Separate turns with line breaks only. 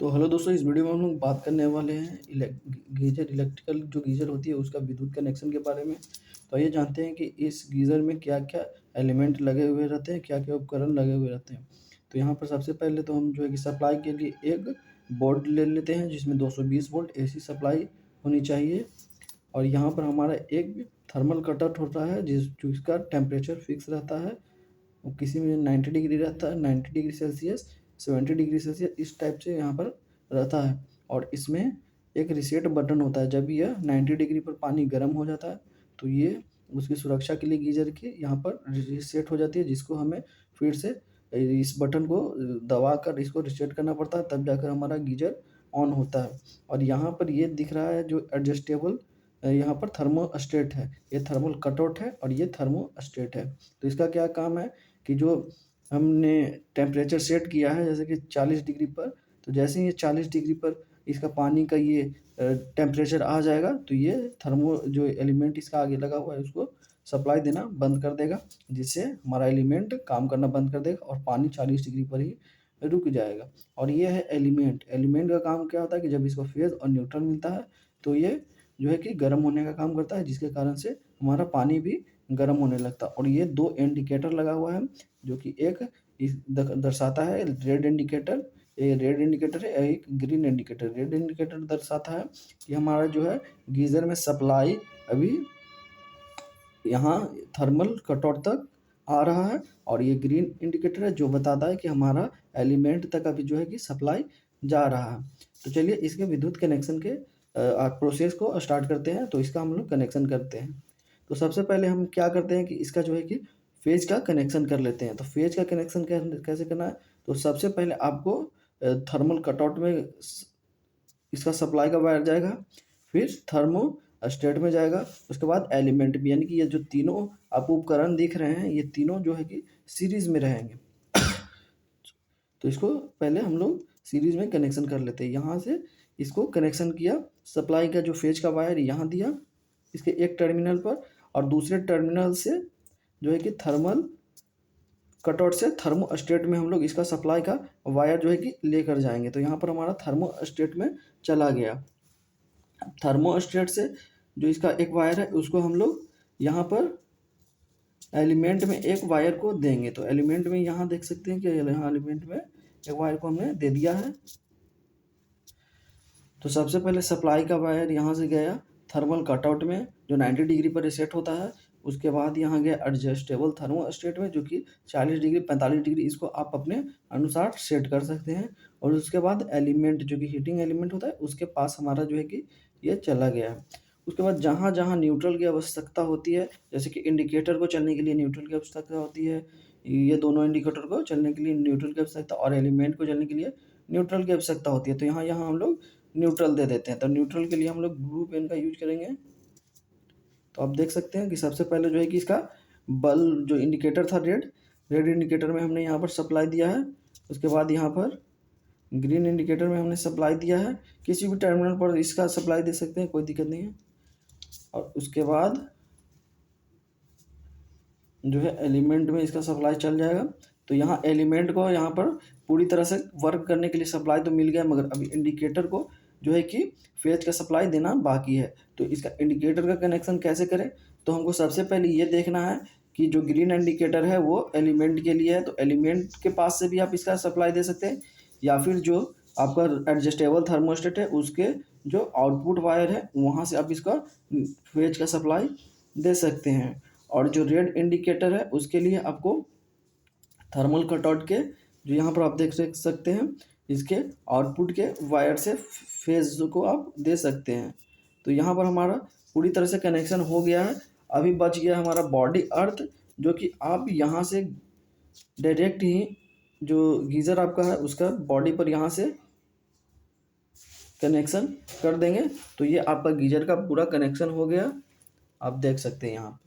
तो हेलो दोस्तों, इस वीडियो में हम लोग बात करने वाले हैं इलेक्ट्रिकल जो गीज़र होती है उसका विद्युत कनेक्शन के बारे में। तो आइए जानते हैं कि इस गीज़र में क्या-क्या एलिमेंट लगे हुए रहते हैं, क्या-क्या उपकरण लगे हुए रहते हैं। तो यहाँ पर सबसे पहले तो हम जो है कि सप्लाई के लिए एक बोर्ड ले लेते हैं जिसमें 220 वोल्ट एसी सप्लाई होनी चाहिए। और यहाँ पर हमारा एक थर्मल कट-ऑफ होता है जिसका टेम्परेचर फिक्स रहता है। वो किसी में 90 डिग्री रहता है, 90 डिग्री सेल्सियस, 70 डिग्री सेल्सियस, इस टाइप से यहाँ पर रहता है। और इसमें एक रीसेट बटन होता है, जब यह 90 डिग्री पर पानी गर्म हो जाता है तो ये उसकी सुरक्षा के लिए गीज़र की यहाँ पर रीसेट हो जाती है, जिसको हमें फिर से इस बटन को दबाकर इसको रीसेट करना पड़ता है, तब जाकर हमारा गीज़र ऑन होता है। और यहाँ पर ये दिख रहा है जो एडजस्टेबल यहाँ पर थर्मोस्टेट है, ये थर्मल कटआउट है और ये थर्मोस्टेट है। तो इसका क्या काम है कि जो हमने टेम्परेचर सेट किया है जैसे कि 40 डिग्री पर, तो जैसे ही ये 40 डिग्री पर इसका पानी का ये टेम्परेचर आ जाएगा तो ये थर्मो जो एलिमेंट इसका आगे लगा हुआ है उसको सप्लाई देना बंद कर देगा, जिससे हमारा एलिमेंट काम करना बंद कर देगा और पानी 40 डिग्री पर ही रुक जाएगा। और ये है एलिमेंट। एलिमेंट का काम क्या होता है कि जब इसको फेज़ और न्यूट्रल मिलता है तो ये जो है कि गर्म होने का काम करता है, जिसके कारण से हमारा पानी भी गर्म होने लगता है। और ये 2 इंडिकेटर लगा हुआ है जो कि एक इस दर्शाता है रेड इंडिकेटर, ये रेड इंडिकेटर है, एक ग्रीन इंडिकेटर। रेड इंडिकेटर दर्शाता है कि हमारा जो है गीज़र में सप्लाई अभी यहाँ थर्मल कटऑफ तक आ रहा है, और ये ग्रीन इंडिकेटर है जो बताता है कि हमारा एलिमेंट तक अभी जो है कि सप्लाई जा रहा है। तो चलिए इसके विद्युत कनेक्शन के प्रोसेस को स्टार्ट करते हैं। तो इसका हम लोग कनेक्शन करते हैं। तो सबसे पहले हम क्या करते हैं कि इसका जो है कि फेज़ का कनेक्शन कर लेते हैं। तो फेज़ का कनेक्शन कैसे करना है, तो सबसे पहले आपको थर्मल कटआउट में इसका सप्लाई का वायर जाएगा, फिर थर्मोस्टेट में जाएगा, उसके बाद एलिमेंट में, यानी कि ये जो तीनों आपको उपकरण दिख रहे हैं ये तीनों जो है कि सीरीज़ में रहेंगे। तो इसको पहले हम लोग सीरीज़ में कनेक्शन कर लेते हैं। यहाँ से इसको कनेक्शन किया, सप्लाई का जो फेज का वायर यहाँ दिया इसके एक टर्मिनल पर, और दूसरे टर्मिनल से जो है कि थर्मल कटआउट से थर्मोस्टेट में हम लोग इसका सप्लाई का वायर जो है कि लेकर जाएंगे। तो यहाँ पर हमारा थर्मोस्टेट में चला गया। थर्मोस्टेट से जो इसका एक वायर है उसको हम लोग यहाँ पर एलिमेंट में एक वायर को देंगे। तो एलिमेंट में यहाँ देख सकते हैं कि यहाँ एलिमेंट में एक वायर को हमने दे दिया है। तो सबसे पहले सप्लाई का वायर यहाँ से गया थर्मल कटआउट में जो 90 डिग्री पर रीसेट होता है। उसके बाद यहाँ गया एडजस्टेबल थर्मोस्टेट में जो कि 40 डिग्री 45 डिग्री, इसको आप अपने अनुसार सेट कर सकते हैं। और उसके बाद एलिमेंट जो कि हीटिंग एलिमेंट होता है उसके पास हमारा जो है कि ये चला गया है। उसके बाद जहाँ जहाँ न्यूट्रल की आवश्यकता होती है, जैसे कि इंडिकेटर को चलने के लिए न्यूट्रल की आवश्यकता होती है, ये दोनों इंडिकेटर को चलने के लिए न्यूट्रल की आवश्यकता और एलिमेंट को चलने के लिए न्यूट्रल की आवश्यकता होती है, तो यहाँ यहाँ हम लोग न्यूट्रल दे देते हैं। तो न्यूट्रल के लिए हम लोग ब्लू पेन का यूज करेंगे। तो आप देख सकते हैं कि सबसे पहले जो है कि इसका बल्ब जो इंडिकेटर था रेड इंडिकेटर में हमने यहाँ पर सप्लाई दिया है। उसके बाद यहाँ पर ग्रीन इंडिकेटर में हमने सप्लाई दिया है। किसी भी टर्मिनल पर इसका सप्लाई दे सकते हैं, कोई दिक्कत नहीं है। और उसके बाद जो है एलिमेंट में इसका सप्लाई चल जाएगा। तो यहाँ एलिमेंट को यहाँ पर पूरी तरह से वर्क करने के लिए सप्लाई तो मिल गया, मगर अभी इंडिकेटर को जो है कि फेज का सप्लाई देना बाकी है। तो इसका इंडिकेटर का कनेक्शन कैसे करें, तो हमको सबसे पहले ये देखना है कि जो ग्रीन इंडिकेटर है वो एलिमेंट के लिए है, तो एलिमेंट के पास से भी आप इसका सप्लाई दे सकते हैं, या फिर जो आपका एडजस्टेबल थर्मोस्टेट है उसके जो आउटपुट वायर है वहाँ से आप इसका फेज का सप्लाई दे सकते हैं। और जो रेड इंडिकेटर है उसके लिए आपको थर्मल कटआउट के जो यहाँ पर आप देख सकते हैं इसके आउटपुट के वायर से फेज को आप दे सकते हैं। तो यहाँ पर हमारा पूरी तरह से कनेक्शन हो गया है। अभी बच गया हमारा बॉडी अर्थ, जो कि आप यहाँ से डायरेक्ट ही जो गीज़र आपका है उसका बॉडी पर यहाँ से कनेक्शन कर देंगे। तो ये आपका गीज़र का पूरा कनेक्शन हो गया, आप देख सकते हैं यहाँ पर।